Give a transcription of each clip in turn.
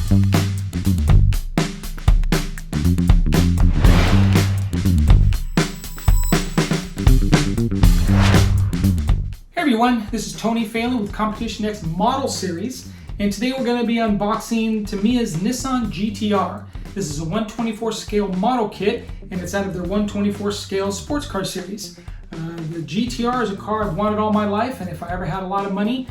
Hey everyone, this is Tony Phelan with CompetitionX Model Series, and today we're going to be unboxing Tamiya's Nissan GT-R. This is a 124 scale model kit, and it's out of their 124 scale sports car series. The GT-R is a car I've wanted all my life, and if I ever had a lot of money,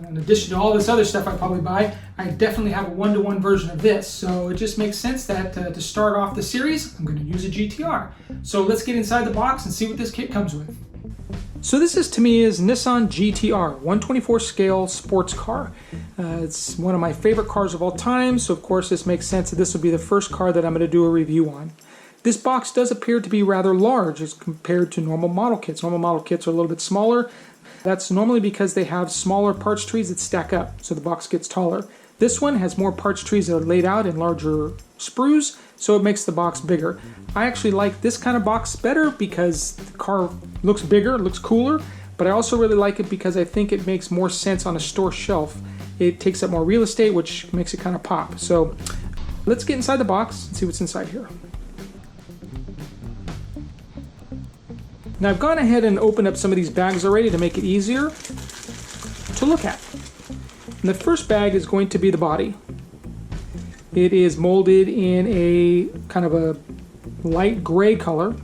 in addition to all this other stuff I'd probably buy, I definitely have a one-to-one version of this. So it just makes sense that to start off the series, I'm going to use a GT-R. So let's get inside the box and see what this kit comes with. So this is Tamiya's Nissan GT-R, 124 scale sports car. It's one of my favorite cars of all time, so of course this makes sense that this will be the first car that I'm going to do a review on. This box does appear to be rather large as compared to normal model kits. Normal model kits are a little bit smaller. That's normally because they have smaller parts trees that stack up, so the box gets taller. This one has more parts trees that are laid out in larger sprues, so it makes the box bigger. I actually like this kind of box better because the car looks bigger, looks cooler, but I also really like it because I think it makes more sense on a store shelf. It takes up more real estate, which makes it kind of pop. So let's get inside the box and see what's inside here. Now I've gone ahead and opened up some of these bags already to make it easier to look at. And the first bag is going to be the body. It is molded in a kind of a light gray color.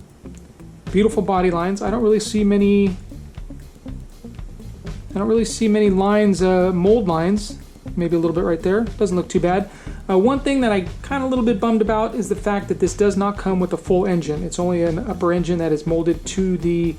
Beautiful body lines. I don't really see many lines, mold lines. Maybe a little bit right there. Doesn't look too bad. One thing that I kind of a little bit bummed about is the fact that this does not come with a full engine. It's only an upper engine that is molded to the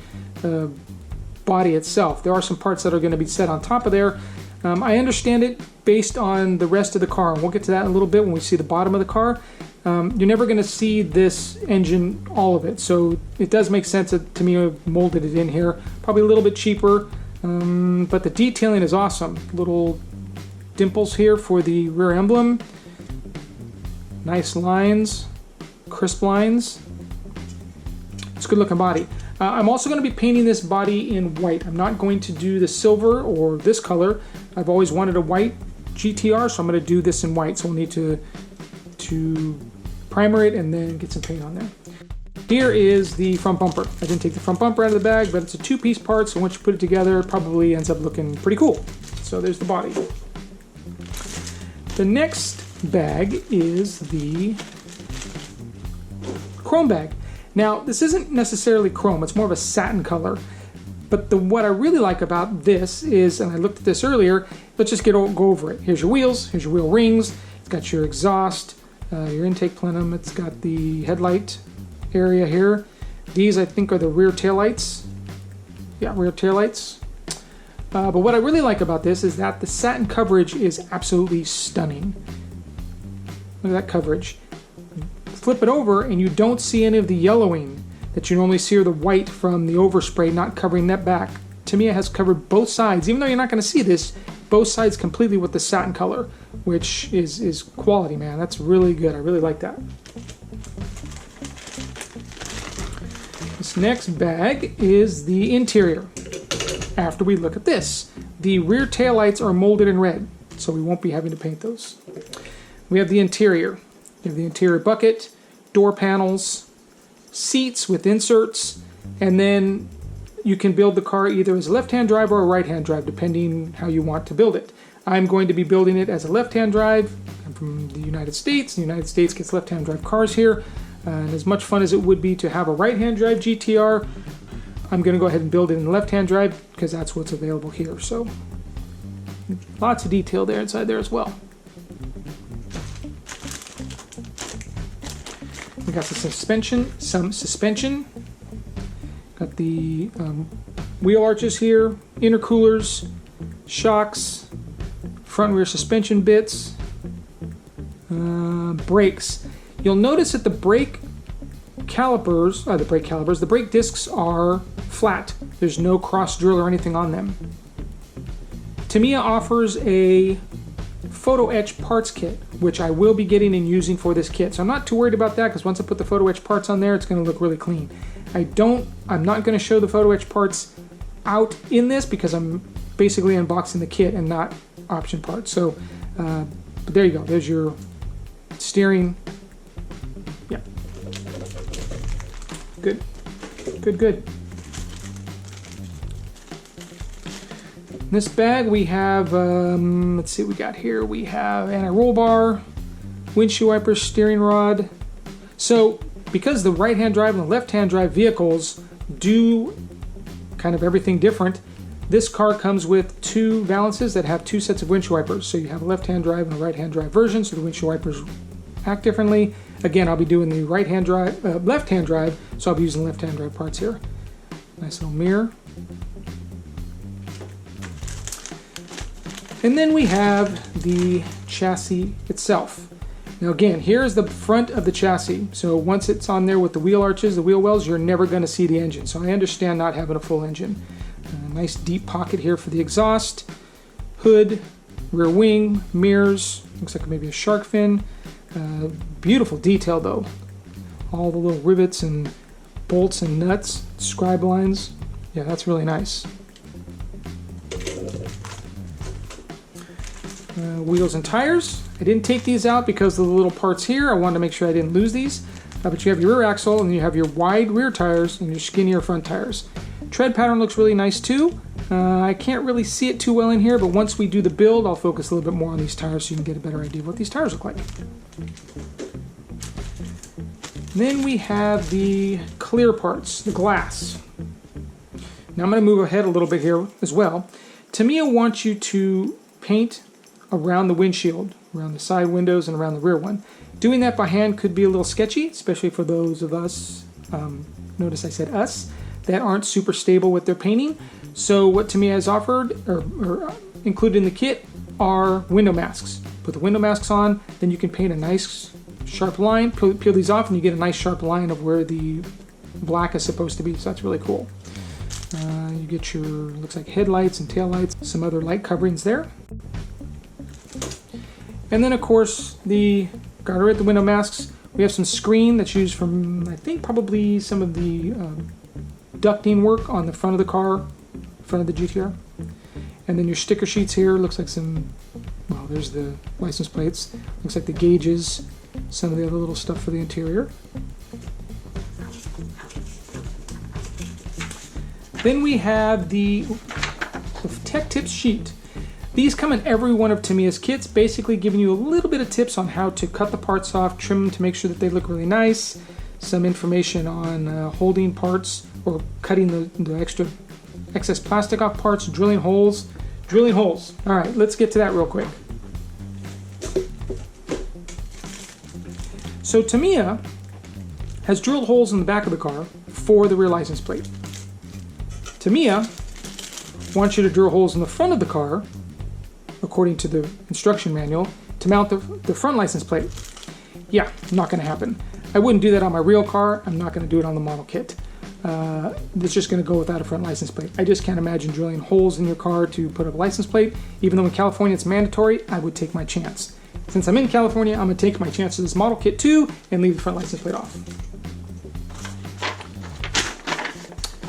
body itself. There are some parts that are going to be set on top of there. I understand it based on the rest of the car, and we'll get to that in a little bit when we see the bottom of the car. You're never going to see this engine, all of it, so it does make sense that Tamiya molded it in here. Probably a little bit cheaper, but the detailing is awesome. Little dimples here for the rear emblem. Nice lines, crisp lines. It's a good looking body. I'm also going to be painting this body in white. I'm not going to do the silver or this color. I've always wanted a white GT-R, so I'm going to do this in white. So we'll need to primer it and then get some paint on there. Here is the front bumper. I didn't take the front bumper out of the bag, but it's a two-piece part, so once you put it together, it probably ends up looking pretty cool. So there's the body. The next bag is the chrome bag. Now, this isn't necessarily chrome, it's more of a satin color. But what I really like about this is, and I looked at this earlier, let's just go over it. Here's your wheels, here's your wheel rings, it's got your exhaust, your intake plenum, it's got the headlight area here. These, I think, are the rear taillights. Yeah, rear taillights. But what I really like about this is that the satin coverage is absolutely stunning. Look at that coverage. Flip it over and you don't see any of the yellowing that you normally see, or the white from the overspray not covering that back. Tamiya has covered both sides, even though you're not going to see this, both sides completely with the satin color, which is quality, man. That's really good. I really like that. This next bag is the interior. After we look at this, the rear taillights are molded in red, so we won't be having to paint those. We have the interior. You have the interior bucket, door panels, seats with inserts, and then you can build the car either as a left-hand drive or a right-hand drive, depending how you want to build it. I'm going to be building it as a left-hand drive. I'm from the United States. The United States gets left-hand drive cars here. And as much fun as it would be to have a right-hand drive GT-R, I'm going to go ahead and build it in left-hand drive because that's what's available here. So lots of detail there inside there as well. We got some suspension. Got the wheel arches here, intercoolers, shocks, front and rear suspension bits, brakes. You'll notice that the brake discs are flat. There's no cross drill or anything on them. Tamiya offers a photo etch parts kit, which I will be getting and using for this kit. So I'm not too worried about that because once I put the photo etch parts on there, it's going to look really clean. I'm not going to show the photo etch parts out in this because I'm basically unboxing the kit and not option parts. So but there you go. There's your steering. Yeah. Good. Good, good. In this bag we have, let's see what we got here. We have anti-roll bar, windshield wipers, steering rod. So because the right-hand drive and the left-hand drive vehicles do kind of everything different, this car comes with two valances that have two sets of windshield wipers. So you have a left-hand drive and a right-hand drive version, so the windshield wipers act differently. Again, I'll be doing the right-hand drive, left-hand drive, so I'll be using left-hand drive parts here. Nice little mirror. And then we have the chassis itself. Now again, here's the front of the chassis. So once it's on there with the wheel arches, the wheel wells, you're never going to see the engine. So I understand not having a full engine. Nice deep pocket here for the exhaust, hood, rear wing, mirrors, looks like maybe a shark fin. Beautiful detail though. All the little rivets and bolts and nuts, scribe lines. Yeah, that's really nice. Wheels and tires. I didn't take these out because of the little parts here. I wanted to make sure I didn't lose these. But you have your rear axle and you have your wide rear tires and your skinnier front tires. Tread pattern looks really nice too. I can't really see it too well in here, but once we do the build, I'll focus a little bit more on these tires so you can get a better idea of what these tires look like. Then we have the clear parts, the glass. Now I'm going to move ahead a little bit here as well. Tamiya wants you to paint around the windshield, around the side windows and around the rear one. Doing that by hand could be a little sketchy, especially for those of us, notice I said us, that aren't super stable with their painting. So what Tamiya has offered or included in the kit are window masks. Put the window masks on, then you can paint a nice sharp line, peel these off, and you get a nice sharp line of where the black is supposed to be, so that's really cool. You get your, looks like headlights and taillights, some other light coverings there. And then of course, got rid of the window masks. We have some screen that's used from, I think probably some of the ducting work on the front of the car, front of the GT-R. And then your sticker sheets here, looks like some, well, there's the license plates. Looks like the gauges, some of the other little stuff for the interior. Then we have the Tech Tips sheet. These come in every one of Tamiya's kits, basically giving you a little bit of tips on how to cut the parts off, trim them to make sure that they look really nice, some information on holding parts or cutting the excess plastic off parts, drilling holes. All right, let's get to that real quick. So Tamiya has drilled holes in the back of the car for the rear license plate. Tamiya wants you to drill holes in the front of the car, according to the instruction manual, to mount the front license plate. Yeah, not going to happen. I wouldn't do that on my real car. I'm not going to do it on the model kit. It's just going to go without a front license plate. I just can't imagine drilling holes in your car to put up a license plate. Even though in California it's mandatory, I would take my chance. Since I'm in California, I'm going to take my chance with this model kit too and leave the front license plate off.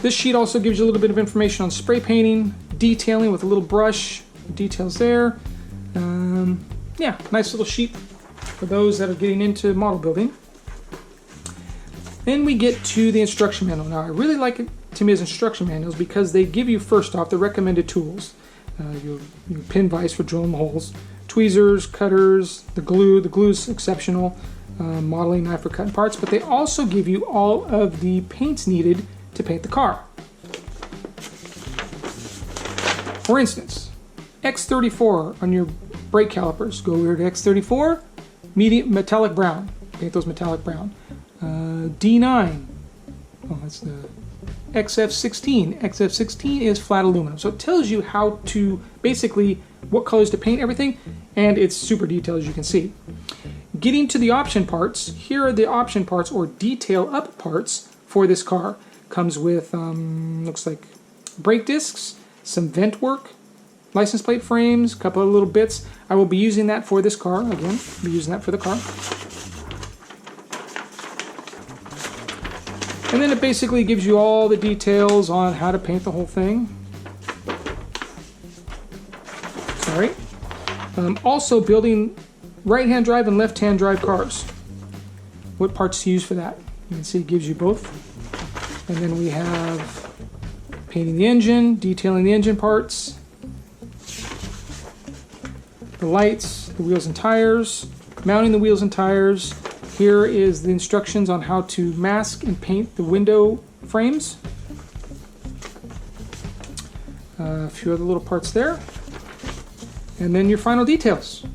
This sheet also gives you a little bit of information on spray painting, detailing with a little brush, details there. Yeah, nice little sheet for those that are getting into model building. Then we get to the instruction manual. Now I really like Tamiya's instruction manuals because they give you first off the recommended tools. Your pin vise for drilling the holes, tweezers, cutters, the glue. The glue is exceptional, modeling knife for cutting parts, but they also give you all of the paints needed to paint the car. For instance, X34 on your brake calipers. Go over to X34, medium metallic brown. Paint those metallic brown. D9. Oh, that's the XF16. XF16 is flat aluminum. So it tells you how to, basically, what colors to paint everything, and it's super detailed as you can see. Getting to the option parts, here are the option parts or detail up parts for this car. Comes with, looks like brake discs, some vent work, license plate frames, a couple of little bits. I will be using that for this car, again, I'll be using that for the car. And then it basically gives you all the details on how to paint the whole thing. Sorry. Also building right-hand drive and left-hand drive cars. What parts to use for that. You can see it gives you both. And then we have painting the engine, detailing the engine parts, the lights, the wheels and tires, mounting the wheels and tires. Here is the instructions on how to mask and paint the window frames. A few other little parts there. And then your final details.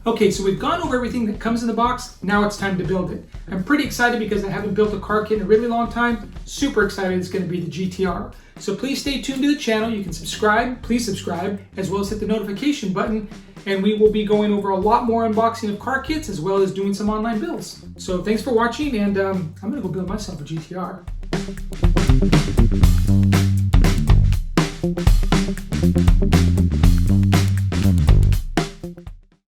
Okay, so we've gone over everything that comes in the box. Now it's time to build it. I'm pretty excited because I haven't built a car kit in a really long time. Super excited it's going to be the GT-R. So please stay tuned to the channel. You can subscribe, please subscribe, as well as hit the notification button. And we will be going over a lot more unboxing of car kits as well as doing some online builds. So thanks for watching, and I'm going to go build myself a GT-R.